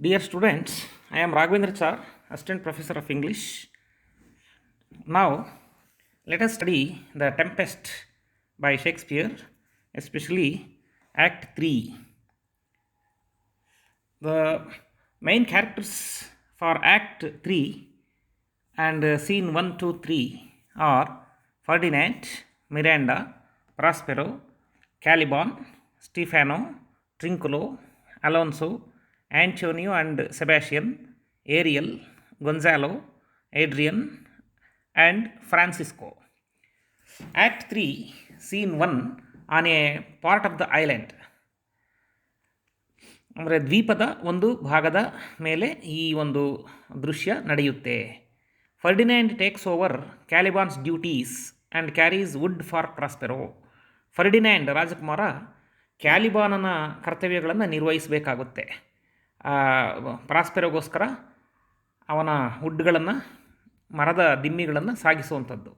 Dear students, I am Raghavendra Char, Assistant Professor of English. Now, let us study The Tempest by Shakespeare, especially Act 3. The main characters for Act 3 and Scene 1, 2, 3 are Ferdinand, Miranda, Prospero, Caliban, Stefano, Trinculo, Alonso, Antonio and Sebastian, Ariel, Gonzalo, Adrian, and Francisco. Act 3, Scene 1 on a part of the island. ಅಂದರೆ ದ್ವೀಪದ ಒಂದು ಭಾಗದ ಮೇಲೆ ಈ ಒಂದು ದೃಶ್ಯ ನಡೆಯುತ್ತೆ. Ferdinand takes over Caliban's duties and carries wood for Prospero. Ferdinand ರಾಜಕುಮಾರ ಕ್ಯಾಲಿಬಾನನ ಕರ್ತವ್ಯಗಳನ್ನು ನಿರ್ವಹಿಸಬೇಕಾಗುತ್ತೆ. ಪ್ರಾಸ್ಪೆರೋಗೋಸ್ಕರ ಅವನ ವುಡ್ಗಳನ್ನು, ಮರದ ದಿಮ್ಮಿಗಳನ್ನು ಸಾಗಿಸುವಂಥದ್ದು.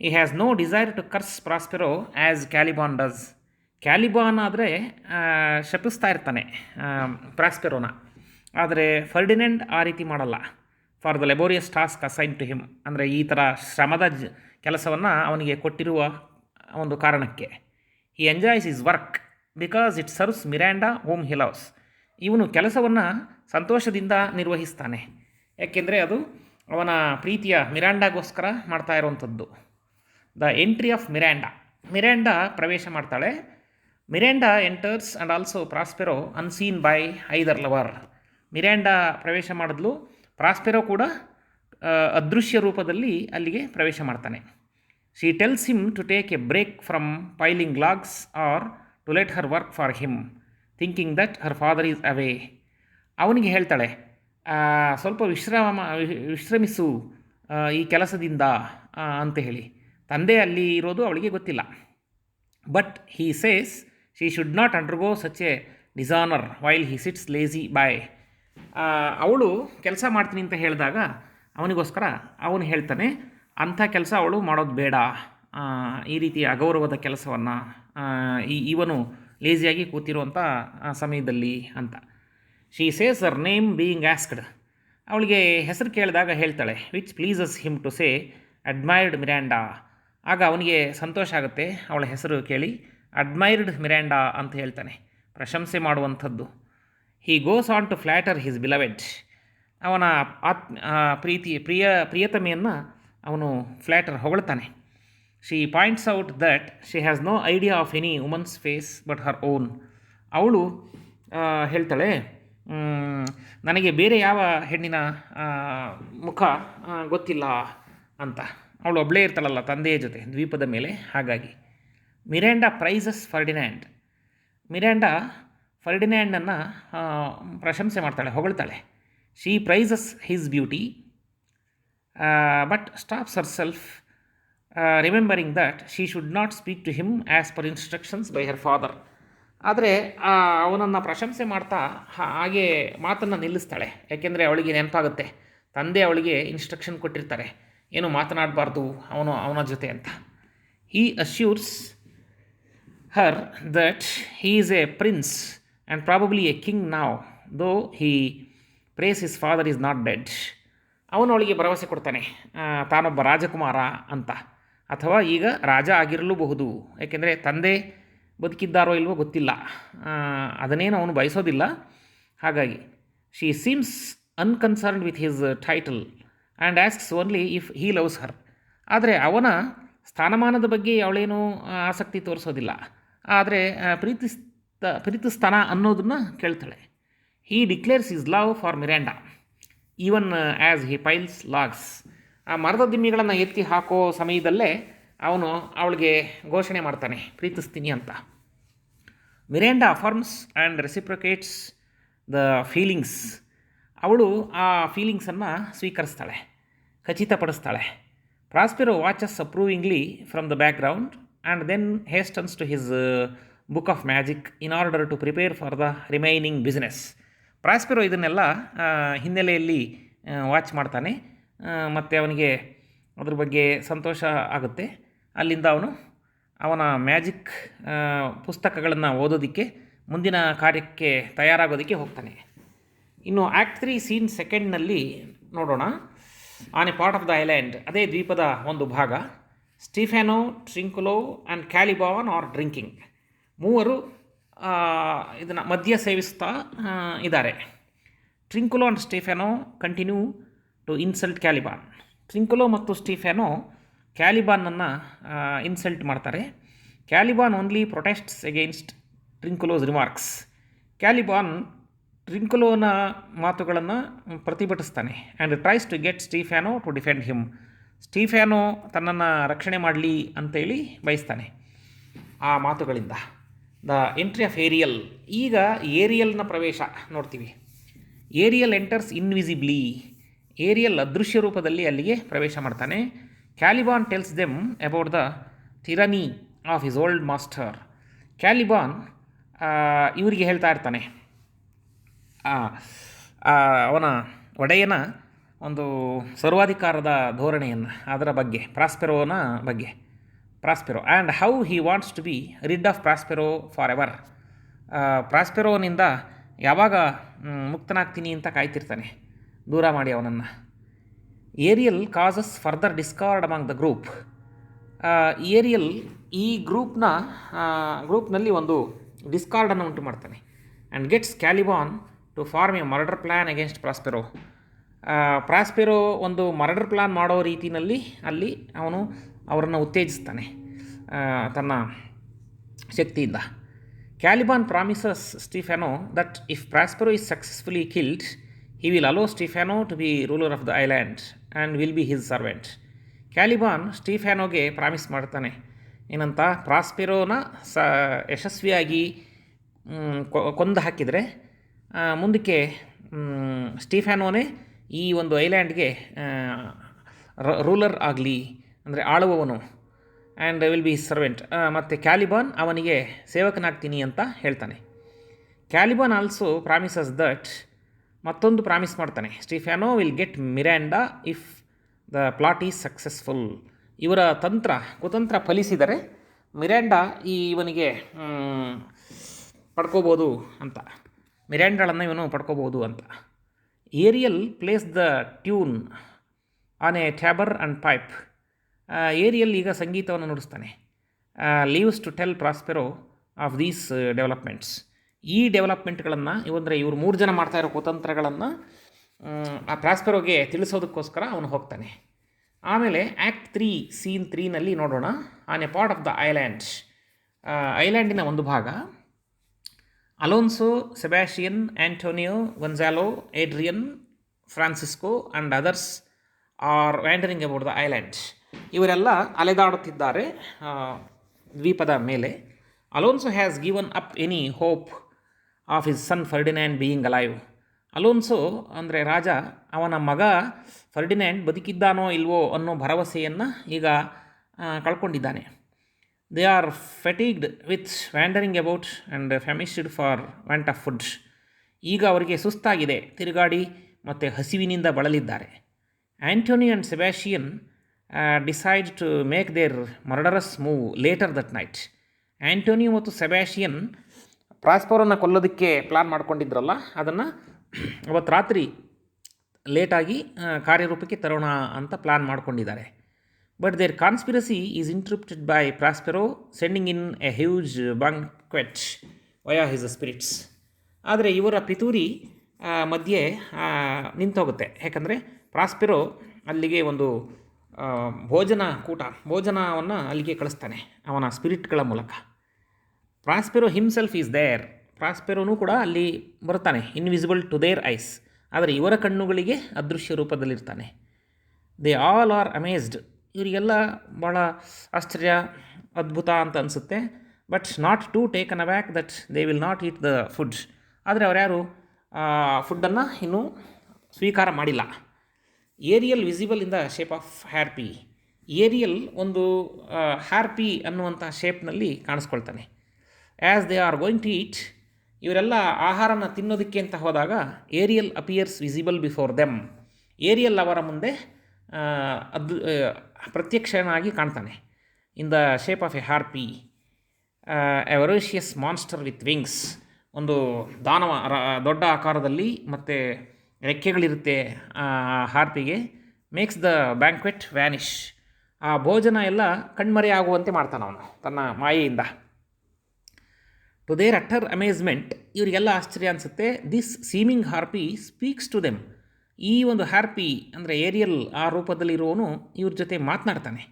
He has no desire to curse Prospero as Caliban does. Caliban ಆದರೆ ಶಪಿಸ್ತಾ ಇರ್ತಾನೆ ಪ್ರಾಸ್ಪೆರೋನ, ಆದರೆ ಫರ್ಡಿನೆಂಡ್ ಆ ರೀತಿ ಮಾಡಲ್ಲ. For the laborious task assign to him, ಅಂದರೆ ಈ ಥರ ಶ್ರಮದ ಕೆಲಸವನ್ನು ಅವನಿಗೆ ಕೊಟ್ಟಿರುವ ಒಂದು ಕಾರಣಕ್ಕೆ. He enjoys his work because it serves Miranda home he loves. ಇವನು ಕೆಲಸವನ್ನು ಸಂತೋಷದಿಂದ ನಿರ್ವಹಿಸ್ತಾನೆ, ಯಾಕೆಂದರೆ ಅದು ಅವನ ಪ್ರೀತಿಯ ಮಿರಾಂಡಾಗೋಸ್ಕರ ಮಾಡ್ತಾ ಇರುವಂಥದ್ದು. The entry of Miranda. Miranda ಪ್ರವೇಶ ಮಾಡ್ತಾಳೆ. Miranda enters and also Prospero unseen by either lover. Miranda ಪ್ರವೇಶ ಮಾಡಿದ್ಲು, ಪ್ರಾಸ್ಪೆರೋ ಕೂಡ ಅದೃಶ್ಯ ರೂಪದಲ್ಲಿ ಅಲ್ಲಿಗೆ ಪ್ರವೇಶ ಮಾಡ್ತಾನೆ. She tells him to take a break from piling logs or to let her work for him, thinking that her father is away. ಅವನಿಗೆ ಹೇಳ್ತಾಳೆ, ಸ್ವಲ್ಪ ವಿಶ್ರಮಿಸು ಈ ಕೆಲಸದಿಂದ ಅಂತ ಹೇಳಿ. ತಂದೆ ಅಲ್ಲಿ ಇರೋದು ಅವಳಿಗೆ ಗೊತ್ತಿಲ್ಲ. But he says she should not undergo such a dishonour while he sits lazy boy. ಅವಳು ಕೆಲಸ ಮಾಡ್ತೀನಿ ಅಂತ ಹೇಳಿದಾಗ ಅವನಿಗೋಸ್ಕರ ಅವನು ಹೇಳ್ತಾನೆ, ಅಂಥ ಕೆಲಸ ಅವಳು ಮಾಡೋದು ಬೇಡ, ಈ ರೀತಿ ಅಗೌರವದ ಕೆಲಸವನ್ನು ಇವನು ಲೇಜಿಯಾಗಿ ಕೂತಿರುವಂಥ ಸಮಯದಲ್ಲಿ ಅಂತ. She says her name being asked. ಅವಳಿಗೆ ಹೆಸರು ಕೇಳಿದಾಗ ಹೇಳ್ತಾಳೆ, which pleases him to say admired Miranda. ಆಗ ಅವನಿಗೆ ಸಂತೋಷ ಆಗುತ್ತೆ ಅವಳ ಹೆಸರು ಕೇಳಿ. ಅಡ್ಮೈರ್ಡ್ ಮಿರಾಂಡಾ ಅಂತ ಹೇಳ್ತಾನೆ, ಪ್ರಶಂಸೆ ಮಾಡುವಂಥದ್ದು. He goes on to flatter his beloved. ಅವನ ಪ್ರಿಯತಮೆಯನ್ನು ಅವನು ಹೊಗಳ್ತಾನೆ. She points out that she has no idea of any woman's face but her own. ಅವಳು ಹೇಳ್ತಾಳೆ, ನನಗೆ ಬೇರೆ ಯಾವ ಹೆಣ್ಣಿನ ಮುಖ ಗೊತ್ತಿಲ್ಲ ಅಂತ. ಅವಳು ಒಬ್ಬಳೇ ಇರ್ತಾಳಲ್ಲ ತಂದೆಯ ಜೊತೆ ದ್ವೀಪದ ಮೇಲೆ, ಹಾಗಾಗಿ. Miranda praises Ferdinand. ಮಿರಾಂಡಾ ಫರ್ಡಿನ್ಯಾಂಡನ್ನು ಪ್ರಶಂಸೆ ಮಾಡ್ತಾಳೆ, ಹೊಗಳ್ತಾಳೆ. She praises his beauty but stops herself remembering that she should not speak to him as per instructions by her father. ಆದರೆ ಅವನನ್ನು ಪ್ರಶಂಸೆ ಮಾಡ್ತಾ ಹಾಗೆ ಮಾತನ್ನು ನಿಲ್ಲಿಸ್ತಾಳೆ, ಯಾಕೆಂದರೆ ಅವಳಿಗೆ ನೆನಪಾಗುತ್ತೆ ತಂದೆ ಅವಳಿಗೆ ಇನ್ಸ್ಟ್ರಕ್ಷನ್ ಕೊಟ್ಟಿರ್ತಾರೆ, ಏನು ಮಾತನಾಡಬಾರ್ದು ಅವನ ಜೊತೆ ಅಂತ. He assures her that he is a prince and probably a king now, though he prays his father is not dead. ಅವನು ಅವಳಿಗೆ ಭರವಸೆ ಕೊಡ್ತಾನೆ, ತಾನೊಬ್ಬ ರಾಜಕುಮಾರ ಅಂತ, ಅಥವಾ ಈಗ ರಾಜ ಆಗಿರಲೂಬಹುದು, ಯಾಕೆಂದರೆ ತಂದೆ ಬದುಕಿದ್ದಾರೋ ಇಲ್ವೋ ಗೊತ್ತಿಲ್ಲ, ಅದನ್ನೇನು ಅವನು ಬಯಸೋದಿಲ್ಲ. ಹಾಗಾಗಿ she seems unconcerned with his title and asks only if he loves her. ಆದರೆ ಅವನ ಸ್ಥಾನಮಾನದ ಬಗ್ಗೆ ಅವಳೇನೂ ಆಸಕ್ತಿ ತೋರಿಸೋದಿಲ್ಲ, ಆದರೆ ಪ್ರೀತಿಸ್ತಾನ ಅನ್ನೋದನ್ನು ಕೇಳ್ತಾಳೆ. He declares his love for Miranda even as he piles logs. ಆ ಮರದ ದಿಮ್ಮಿಗಳನ್ನು ಎತ್ತಿ ಹಾಕೋ ಸಮಯದಲ್ಲೇ ಅವನು ಅವಳಿಗೆ ಘೋಷಣೆ ಮಾಡ್ತಾನೆ, ಪ್ರೀತಿಸ್ತೀನಿ ಅಂತ. Miranda affirms and reciprocates the feelings. ಅವಳು ಆ ಫೀಲಿಂಗ್ಸನ್ನು ಸ್ವೀಕರಿಸ್ತಾಳೆ, ಖಚಿತಪಡಿಸ್ತಾಳೆ. Prospero watches approvingly from the background and then hastens to his book of magic in order to prepare for the remaining business. Prospero ಇದನ್ನೆಲ್ಲ ಹಿನ್ನೆಲೆಯಲ್ಲಿ ವಾಚ್ ಮಾಡ್ತಾನೆ, ಮತ್ತು ಅವನಿಗೆ ಅದ್ರ ಬಗ್ಗೆ ಸಂತೋಷ ಆಗುತ್ತೆ. ಅಲ್ಲಿಂದ ಅವನ ಮ್ಯಾಜಿಕ್ ಪುಸ್ತಕಗಳನ್ನು ಓದೋದಕ್ಕೆ, ಮುಂದಿನ ಕಾರ್ಯಕ್ಕೆ ತಯಾರಾಗೋದಕ್ಕೆ ಹೋಗ್ತಾನೆ. ಇನ್ನು ಆ್ಯಕ್ಟ್ 3 ಸೀನ್ ಸೆಕೆಂಡ್ನಲ್ಲಿ ನೋಡೋಣ. On a part of the island, ಅದೇ ದ್ವೀಪದ ಒಂದು ಭಾಗ, Stephano, Trinculo and Caliban are drinking. ಮೂವರು ಇದನ್ನು ಮದ್ಯ ಸೇವಿಸ್ತಾ ಇದ್ದಾರೆ. Trinculo and Stephano continue to insult Caliban. Trinculo ಮತ್ತು ಸ್ಟೀಫೆನೋ ಕ್ಯಾಲಿಬಾನನ್ನು ಇನ್ಸಲ್ಟ್ ಮಾಡ್ತಾರೆ. Caliban only protests against Trinculo's remarks. ಕ್ಯಾಲಿಬಾನ್ ಟ್ರಿಂಕುಲೋನ ಮಾತುಗಳನ್ನು ಪ್ರತಿಭಟಿಸ್ತಾನೆ. And tries to get Stephano to defend him. Stephano ತನ್ನನ್ನು ರಕ್ಷಣೆ ಮಾಡಲಿ ಅಂತೇಳಿ ಬಯಸ್ತಾನೆ ಆ ಮಾತುಗಳಿಂದ. The entry of Ariel. ಈಗ ಏರಿಯಲ್ನ ಪ್ರವೇಶ ನೋಡ್ತೀವಿ. Ariel enters invisibly. ಏರಿಯಲ್ ಅದೃಶ್ಯ ರೂಪದಲ್ಲಿ ಅಲ್ಲಿಗೆ ಪ್ರವೇಶ ಮಾಡ್ತಾನೆ. Caliban tells them about the tyranny of his old master. Caliban ಇವರಿಗೆ ಹೇಳ್ತಾ ಇರ್ತಾನೆ ಅವನ ಒಡೆಯನ ಒಂದು ಸರ್ವಾಧಿಕಾರದ ಧೋರಣೆಯನ್ನು, ಅದರ ಬಗ್ಗೆ, ಪ್ರಾಸ್ಪೆರೋನ ಬಗ್ಗೆ. Prospero and how he wants to be rid of Prospero forever. ಪ್ರಾಸ್ಪೆರೋನಿಂದ ಯಾವಾಗ ಮುಕ್ತನಾಗ್ತೀನಿ ಅಂತ ಕಾಯ್ತಿರ್ತಾನೆ, ದೂರ ಮಾಡಿ ಅವನನ್ನು. Ariel causes further discord among the group. Ariel ಈ ಗ್ರೂಪ್ನಲ್ಲಿ ಒಂದು ಡಿಸ್ಕಾರ್ಡನ್ನು ಉಂಟು ಮಾಡ್ತಾನೆ. And gets Caliban to form a murder plan against Prospero. Prospero ಒಂದು ಮರ್ಡರ್ ಪ್ಲ್ಯಾನ್ ಮಾಡೋ ರೀತಿಯಲ್ಲಿ ಅಲ್ಲಿ ಅವನು ಅವರನ್ನು ಉತ್ತೇಜಿಸ್ತಾನೆ ತನ್ನ ಶಕ್ತಿಯಿಂದ. Caliban promises Stephano that if Prospero is successfully killed he will allow Stephano to be ruler of the island and will be his servant. Caliban ಸ್ಟೀಫೆನೋಗೆ ಪ್ರಾಮಿಸ್ ಮಾಡ್ತಾನೆ ಏನಂತ, ಪ್ರಾಸ್ಪೆರೋನ ಯಶಸ್ವಿಯಾಗಿ ಕೊಂದು ಹಾಕಿದರೆ ಮುಂದಕ್ಕೆ ಸ್ಟೀಫೆನೋನೇ ಈ ಒಂದು ಐಲ್ಯಾಂಡ್ಗೆ ರೂಲರ್ ಆಗಲಿ, ಅಂದರೆ ಆಳುವವನು, and will be his servant. ಮತ್ತು ಕ್ಯಾಲಿಬಾನ್ ಅವನಿಗೆ ಸೇವಕನಾಗ್ತೀನಿ ಅಂತ ಹೇಳ್ತಾನೆ. ಕ್ಯಾಲಿಬಾನ್ ಆಲ್ಸೋ ಪ್ರಾಮಿಸಸ್ ದಟ್, ಮತ್ತೊಂದು ಪ್ರಾಮಿಸ್ ಮಾಡ್ತಾನೆ, Stephano will get Miranda if the plot is successful. ಇವರ ಕುತಂತ್ರ ಫಲಿಸಿದರೆ ಮಿರಾಂಡಾ ಇವನಿಗೆ ಪಡ್ಕೋಬೋದು ಅಂತ, ಮಿರಾಂಡಾಳನ್ನು ಇವನು ಪಡ್ಕೋಬೋದು ಅಂತ. Ariel plays the tune on a tabor and pipe. Ariel ಈಗ ಸಂಗೀತವನ್ನು ನುಡಿಸ್ತಾನೆ. Leaves to tell Prospero of these developments. ಈ ಡೆವಲಪ್ಮೆಂಟ್ಗಳನ್ನು ಇವರು 3 ಜನ ಮಾಡ್ತಾ ಇರೋ ಕುತಂತ್ರಗಳನ್ನು ಆ ಪ್ರಾಸ್ಪೆರೋಗೆ ತಿಳಿಸೋದಕ್ಕೋಸ್ಕರ ಅವನು ಹೋಗ್ತಾನೆ. ಆಮೇಲೆ ಆ್ಯಕ್ಟ್ 3 ಸೀನ್ 3ನಲ್ಲಿ ನೋಡೋಣ. On a part of the island, ಐಲ್ಯಾಂಡಿನ ಒಂದು ಭಾಗ, Alonso, Sebastian, Antonio, Gonzalo, Adrian, Francisco and others are wandering about the island. ಇವರೆಲ್ಲ ಅಲೆದಾಡುತ್ತಿದ್ದಾರೆ ದ್ವೀಪದ ಮೇಲೆ. Alonso has given up any hope of his son Ferdinand being alive. Alonso ಅಂದರೆ ರಾಜ, ಅವನ ಮಗ ಫರ್ಡಿನ್ಯಾಂಡ್ ಬದುಕಿದ್ದಾನೋ ಇಲ್ವೋ ಅನ್ನೋ ಭರವಸೆಯನ್ನು ಈಗ ಕಳ್ಕೊಂಡಿದ್ದಾನೆ. They are fatigued with wandering about and famished for want of food. ಈಗ ಅವರಿಗೆ ಸುಸ್ತಾಗಿದೆ, ತಿರುಗಾಡಿ ಮತ್ತು ಹಸಿವಿನಿಂದ ಬಳಲಿದ್ದಾರೆ. Antony and Sebastian decide to make their murderous move later that night. Antony ಮತ್ತು ಸೆಬಾಸ್ಟಿಯನ್ ಪ್ರಾಸ್ಪೆರೋನ ಕೊಲ್ಲೋದಕ್ಕೆ ಪ್ಲಾನ್ ಮಾಡ್ಕೊಂಡಿದ್ರಲ್ಲ, ಅದನ್ನು ಅವತ್ತು ರಾತ್ರಿ ಲೇಟಾಗಿ ಕಾರ್ಯರೂಪಕ್ಕೆ ತರೋಣ ಅಂತ ಪ್ಲಾನ್ ಮಾಡ್ಕೊಂಡಿದ್ದಾರೆ. But their conspiracy is interrupted by Prospero sending in a huge banquet via his spirits. ಆದರೆ ಇವರ ಪಿತೂರಿ ಮಧ್ಯೆ ನಿಂತೋಗುತ್ತೆ. ಯಾಕಂದರೆ ಪ್ರಾಸ್ಪೆರೋ ಅಲ್ಲಿಗೆ ಒಂದು ಭೋಜನವನ್ನು ಅಲ್ಲಿಗೆ ಕಳಿಸ್ತಾನೆ ಅವನ ಸ್ಪಿರಿಟ್ಗಳ ಮೂಲಕ. Prospero himself is there. ಪ್ರಾಸ್ಪೆರೋನೂ ಕೂಡ ಅಲ್ಲಿ ಬರ್ತಾನೆ, ಇನ್ವಿಸಿಬಲ್ ಟು ದೇರ್ ಐಸ್, ಆದರೆ ಇವರ ಕಣ್ಣುಗಳಿಗೆ ಅದೃಶ್ಯ ರೂಪದಲ್ಲಿರ್ತಾನೆ. They all are amazed. ಇವರಿಗೆಲ್ಲ ಭಾಳ ಆಶ್ಚರ್ಯ, ಅದ್ಭುತ ಅಂತ ಅನಿಸುತ್ತೆ. But not to taken aback that they will not eat the food. ಆದರೆ ಅವರ್ಯಾರು ಫುಡ್ಡನ್ನು ಇನ್ನೂ ಸ್ವೀಕಾರ ಮಾಡಿಲ್ಲ. Ariel visible in the shape of harpy. Ariel ಒಂದು ಹ್ಯಾರ್ಪಿ ಅನ್ನುವಂಥ ಶೇಪ್ನಲ್ಲಿ ಕಾಣಿಸ್ಕೊಳ್ತಾನೆ. As they are going to eat, ಇವರೆಲ್ಲ ಆಹಾರನ ತಿನ್ನೋದಕ್ಕೆ ಅಂತ ಹೋದಾಗ Ariel appears visible before them. Ariel ಅವರ ಮುಂದೆ ಪ್ರತ್ಯಕ್ಷನಾಗಿ ಕಾಣ್ತಾನೆ. In the shape of a harpy, a voracious monster with wings. ಒಂದು ದಾನವ ದೊಡ್ಡ ಆಕಾರದಲ್ಲಿ ಮತ್ತು ರೆಕ್ಕೆಗಳಿರುತ್ತೆ ಆ ಹಾರ್ಪಿಗೆ, ಮೇಕ್ಸ್ ದ ಬ್ಯಾಂಕ್ವೆಟ್ ವ್ಯಾನಿಷ್. ಆ ಭೋಜನ ಎಲ್ಲ ಕಣ್ಮರೆ ಆಗುವಂತೆ ಮಾಡ್ತಾನೆ ಅವನು ತನ್ನ ಮಾಯೆಯಿಂದ. ಟು ದೇರ್ ಅಟರ್ ಅಮೇಸ್ಮೆಂಟ್, ಇವರಿಗೆಲ್ಲ ಆಶ್ಚರ್ಯ ಅನಿಸುತ್ತೆ. This seeming harpy speaks to them. ಈ ಒಂದು ಹಾರ್ಪಿ ಅಂದರೆ ಏರಿಯಲ್ ಆ ರೂಪದಲ್ಲಿರುವವನು ಇವ್ರ ಜೊತೆ ಮಾತನಾಡ್ತಾನೆ.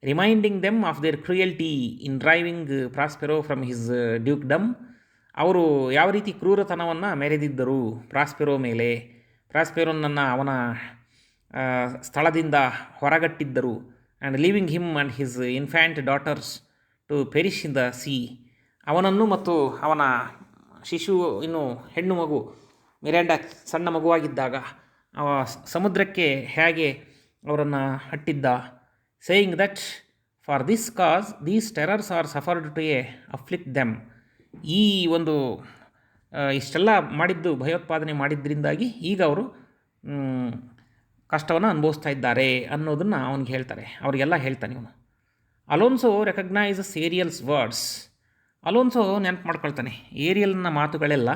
Reminding them of their cruelty in driving Prospero from his dukedom. ಅವರು ಯಾವ ರೀತಿ ಕ್ರೂರತನವನ್ನು ಮೆರೆದಿದ್ದರು ಪ್ರಾಸ್ಪೆರೋ ಮೇಲೆ, ಪ್ರಾಸ್ಪೆರೋನನ್ನು ಅವನ ಸ್ಥಳದಿಂದ ಹೊರಗಟ್ಟಿದ್ದರು. And leaving him and his infant daughters to perish in the sea. ಅವನನ್ನು ಮತ್ತು ಅವನ ಶಿಶು ಇನ್ನು ಹೆಣ್ಣು ಮಗು ಮಿರಾಂಡಾ ಸಣ್ಣ ಮಗುವಾಗಿದ್ದಾಗ ಸಮುದ್ರಕ್ಕೆ ಹೇಗೆ ಅವರನ್ನು ಅಟ್ಟಿದ್ದ. Saying that for this cause these terrors are suffered to afflict them. ಈ ಒಂದು ಇಷ್ಟೆಲ್ಲ ಮಾಡಿದ್ದು ಭಯೋತ್ಪಾದನೆ ಮಾಡಿದ್ದರಿಂದಾಗಿ ಈಗ ಅವರು ಕಷ್ಟವನ್ನು ಅನುಭವಿಸ್ತಾ ಇದ್ದಾರೆ ಅನ್ನೋದನ್ನು ಅವನಿಗೆ ಹೇಳ್ತಾರೆ, ಅವರಿಗೆಲ್ಲ ಹೇಳ್ತಾನೆ ಇವನು. Alonso recognises Ariel's words. Alonso ನೆನಪು ಮಾಡ್ಕೊಳ್ತಾನೆ ಏರಿಯಲ್ನ ಮಾತುಗಳೆಲ್ಲ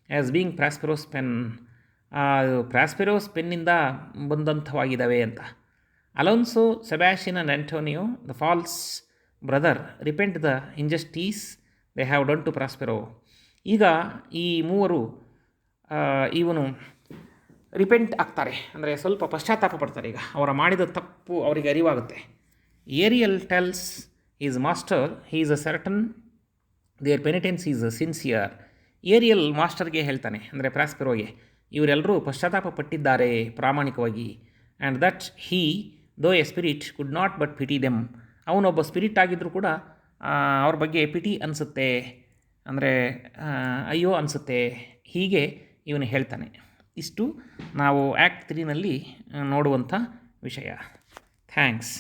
as being Prospero's pen, Prospero's ಪೆನ್ನಿಂದ ಬಂದಂಥವಾಗಿದ್ದಾವೆ ಅಂತ. Alonso, Sebastian and Antonio the false brother repent the injustice they have done to Prospero. ಈಗ ಈ ಮೂವರು ಇವನು ರಿಪೆಂಟ್ ಆಗ್ತಾರೆ, ಅಂದರೆ ಸ್ವಲ್ಪ ಪಶ್ಚಾತ್ತಾಪ ಪಡ್ತಾರೆ. ಈಗ ಅವರ ಮಾಡಿದ ತಪ್ಪು ಅವರಿಗೆ ಅರಿವಾಗುತ್ತೆ. Ariel tells his master he is a certain their penitence is sincere. Ariel ಮಾಸ್ಟರ್ಗೆ ಹೇಳ್ತಾನೆ, ಅಂದರೆ ಪ್ರಾಸ್ಪೆರೋಗೆ, ಇವರೆಲ್ಲರೂ ಪಶ್ಚಾತ್ತಾಪ ಪಟ್ಟಿದ್ದಾರೆ ಪ್ರಾಮಾಣಿಕವಾಗಿ. And that he though a spirit could not but pity them. ಅವನೊಬ್ಬ ಸ್ಪಿರಿಟ್ ಆಗಿದ್ದರೂ ಕೂಡ ಅವ್ರ ಬಗ್ಗೆ ಪಿಟಿ ಅನಿಸುತ್ತೆ, ಅಂದರೆ ಅಯ್ಯೋ ಅನಿಸುತ್ತೆ, ಹೀಗೆ ಇವನು ಹೇಳ್ತಾನೆ. ಇಷ್ಟು ನಾವು ಆ್ಯಕ್ಟ್ 3ನಲ್ಲಿ ನೋಡುವಂಥ ವಿಷಯ. ಥ್ಯಾಂಕ್ಸ್.